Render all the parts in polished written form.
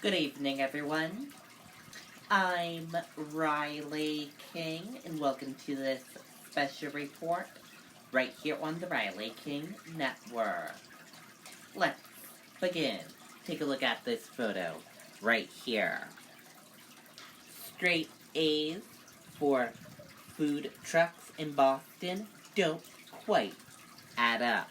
Good evening, everyone. I'm Riley King, and welcome to this special report right here on the Riley King Network. Let's begin. Take a look at this photo right here. Straight A's for food trucks in Boston don't quite add up.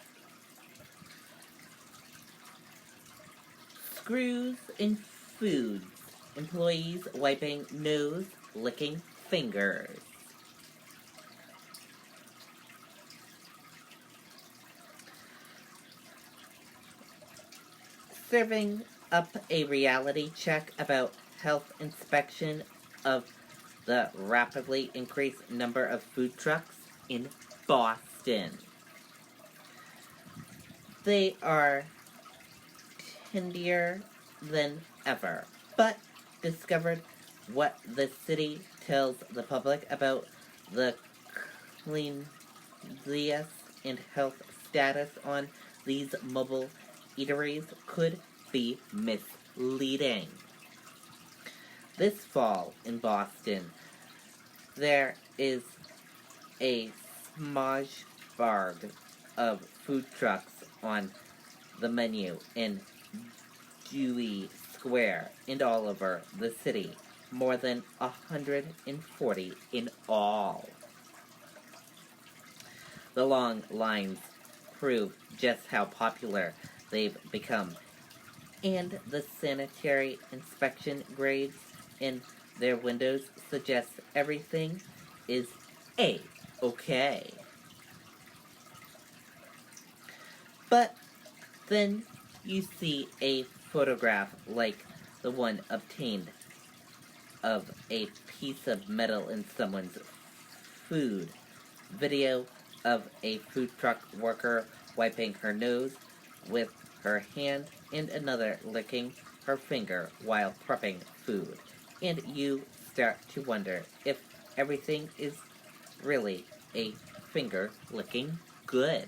Screws in foods. Employees wiping nose, licking fingers. Serving up a reality check about health inspection of the rapidly increased number of food trucks in Boston. They are trendier than ever, but discovered what the city tells the public about the cleanliness and health status on these mobile eateries could be misleading. This fall in Boston, there is a smorgasbord of food trucks on the menu in Dewey Square and all over the city, more than 140 in all. The long lines prove just how popular they've become, and the sanitary inspection grades in their windows suggest everything is A-okay. But then you see a photograph like the one obtained of a piece of metal in someone's food. Video of a food truck worker wiping her nose with her hand and another licking her finger while prepping food. And you start to wonder if everything is really a finger licking good.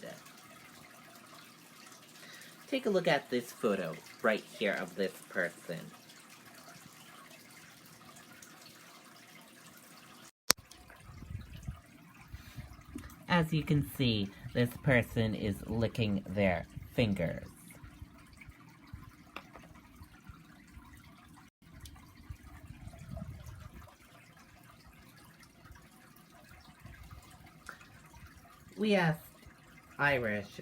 Take a look at this photo right here of this person. As you can see, this person is licking their fingers. We asked Irish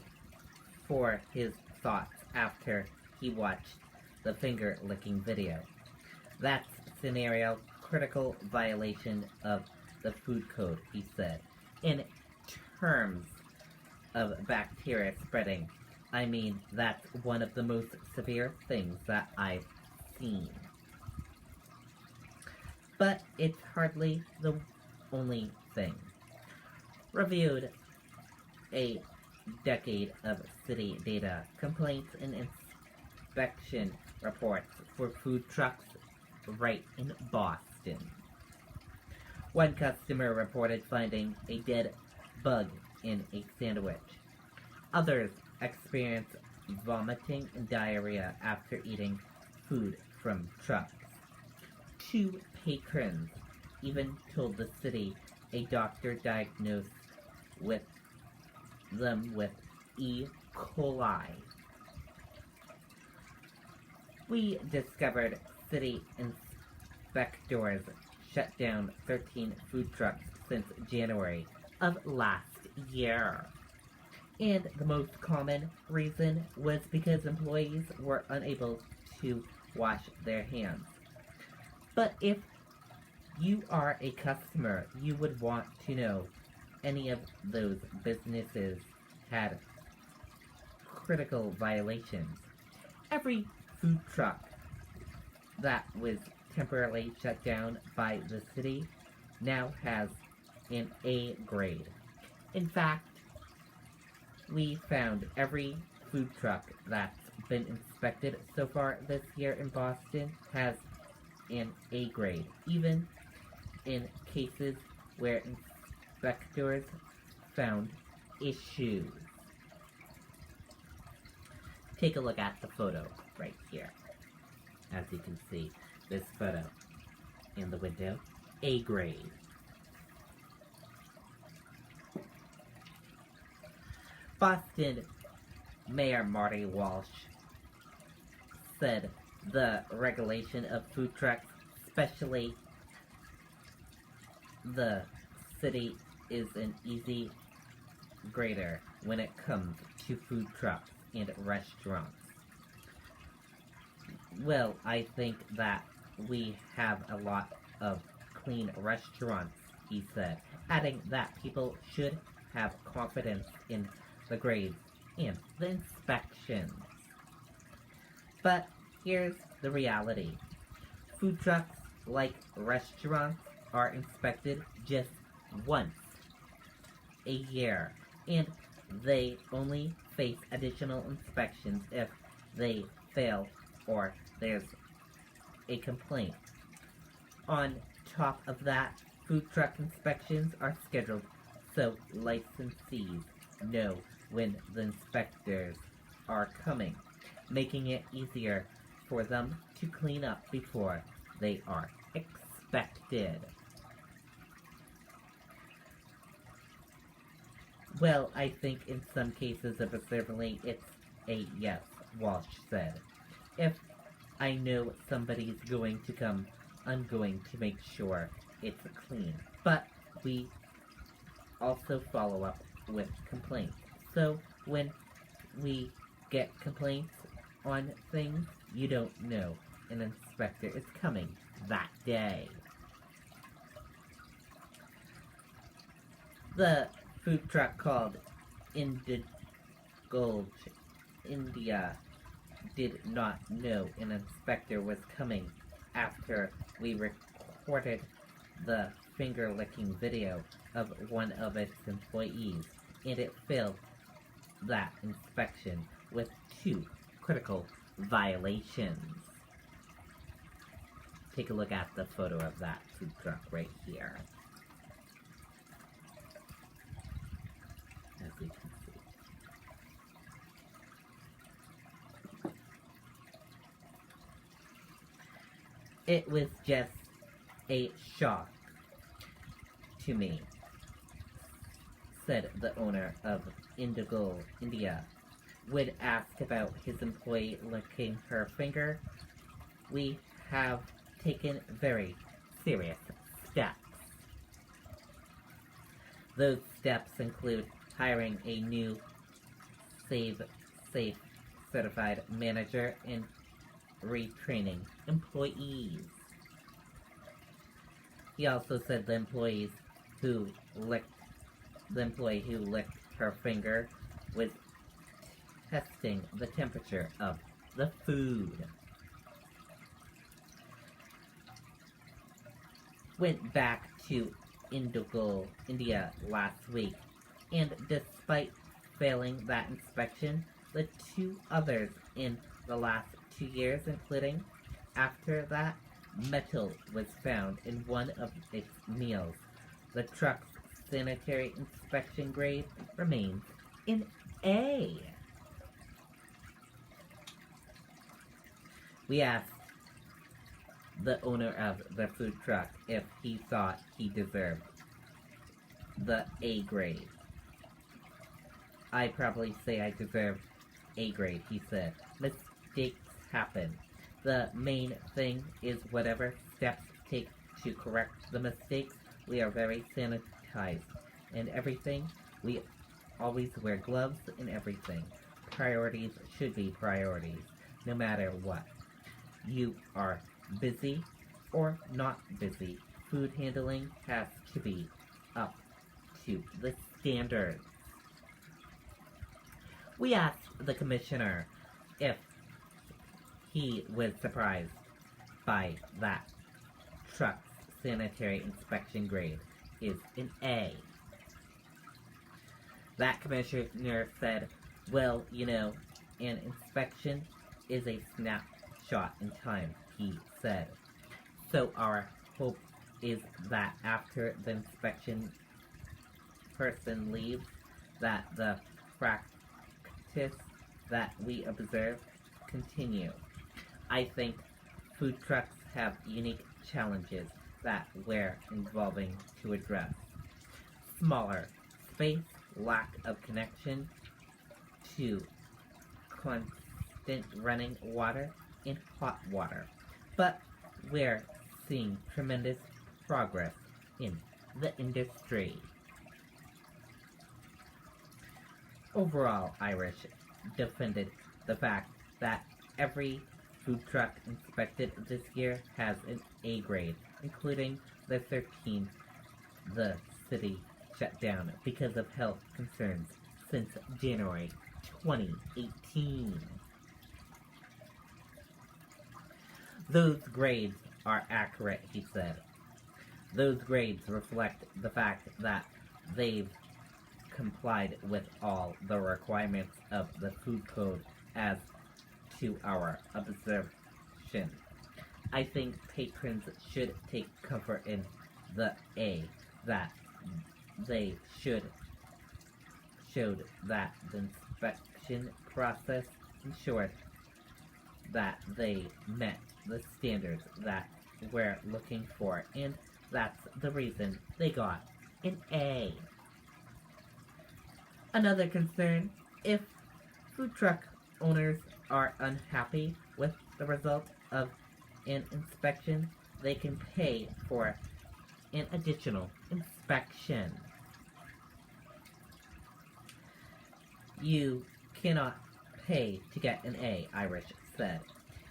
for his thoughts after he watched the finger-licking video. That's scenario critical violation of the food code, he said. In terms of bacteria spreading, I mean, that's one of the most severe things that I've seen. But it's hardly the only thing. Reviewed a decade of city data, complaints, and inspection reports for food trucks right in Boston. One customer reported finding a dead bug in a sandwich. Others experienced vomiting and diarrhea after eating food from trucks. 2 patrons even told the city a doctor diagnosed them with E. coli. We discovered city inspectors shut down 13 food trucks since January of last year. And the most common reason was because employees were unable to wash their hands. But if you are a customer, you would want to know any of those businesses had critical violations. Every food truck that was temporarily shut down by the city now has an A grade. In fact, we found every food truck that's been inspected so far this year in Boston has an A grade, even in cases where inspectors found issues. Take a look at the photo right here. as you can see this photo in the window. A grade. Boston Mayor Marty Walsh said the regulation of food trucks, especially the city, is an easy grader when it comes to food trucks and restaurants. Well, I think that we have a lot of clean restaurants, he said, adding that people should have confidence in the grades and the inspections. But here's the reality. Food trucks, like restaurants, are inspected just once a year, and they only face additional inspections if they fail or there's a complaint. On top of that, food truck inspections are scheduled so licensees know when the inspectors are coming, making it easier for them to clean up before they are expected. Well, I think in some cases of certainly it's a yes, Walsh said. If I know somebody's going to come, I'm going to make sure it's clean. But we also follow up with complaints. So when we get complaints on things, you don't know an inspector is coming that day. The food truck called Indulge India did not know an inspector was coming after we recorded the finger-licking video of one of its employees, and it failed that inspection with 2 critical violations. Take a look at the photo of that food truck right here. As you can see. It was just a shock to me, said the owner of Indigo India. When asked about his employee licking her finger, we have taken very serious steps. Those steps include hiring a new Safe certified manager and retraining employees. He also said the employee who licked her finger was testing the temperature of the food. Went back to Indigo, India last week, and despite failing that inspection, the 2 others in the last 2 years, including after that, metal was found in one of its meals. The truck's sanitary inspection grade remains in A. We asked the owner of the food truck if he thought he deserved the A grade. I'd probably say I deserved A grade, he said. Mistakes happen. The main thing is whatever steps take to correct the mistakes, we are very sanitized and everything. We always wear gloves and everything. Priorities should be priorities, no matter what. You are busy or not busy. Food handling has to be up to the standards. We asked the commissioner if he was surprised by that truck's sanitary inspection grade is an A. That commissioner said, well, you know, an inspection is a snapshot in time, he said. So our hope is that after the inspection person leaves, that the practice that we observe continue. I think Food trucks have unique challenges that we're involving to address. Smaller space, lack of connection to constant running water and hot water. But we're seeing tremendous progress in the industry. Overall, Irish defended the fact that every food truck inspected this year has an A grade, including the 13 the city shut down because of health concerns since January 2018. Those grades are accurate, he said. Those grades reflect the fact that they've complied with all the requirements of the food code as to our observation. I think patrons should take comfort in the A that they showed that the inspection process ensured that they met the standards that we're looking for, and that's the reason they got an A. Another concern, if food truck owners are unhappy with the result of an inspection, they can pay for an additional inspection. You cannot pay to get an A, Irish said.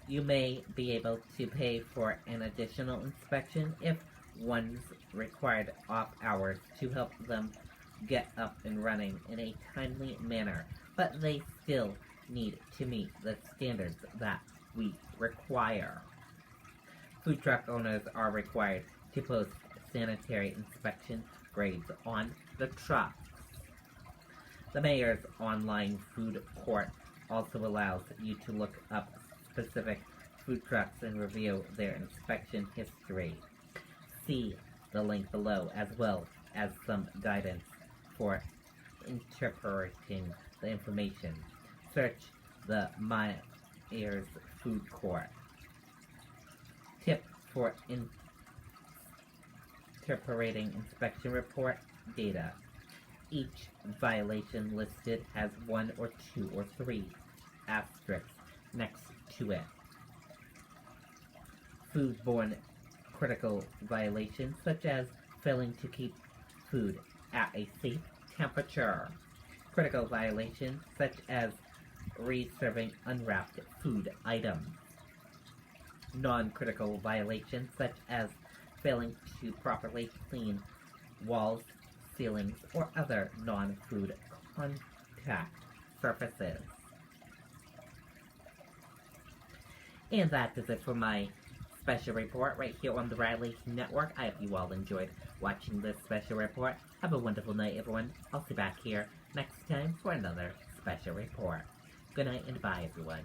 You may be able to pay for an additional inspection if one's required off hours to help them get up and running in a timely manner, but they still need to meet the standards that we require. Food truck owners are required to post sanitary inspection grades on the trucks. The mayor's online food court also allows you to look up specific food trucks and review their inspection history. See the link below, as well as some guidance for interpreting the information. Search the Mayor's Food Court. Tip for interpreting inspection report data. Each violation listed has 1 or 2 or 3 asterisks next to it. Foodborne critical violations, such as failing to keep food at a safe temperature. Critical violations, such as reserving unwrapped food items. Non-critical violations, such as failing to properly clean walls, ceilings, or other non-food contact surfaces. And that is it for my special report right here on the Riley Network. I hope you all enjoyed watching this special report. Have a wonderful night, everyone. I'll see you back here next time for another special report. Good night and bye, everyone.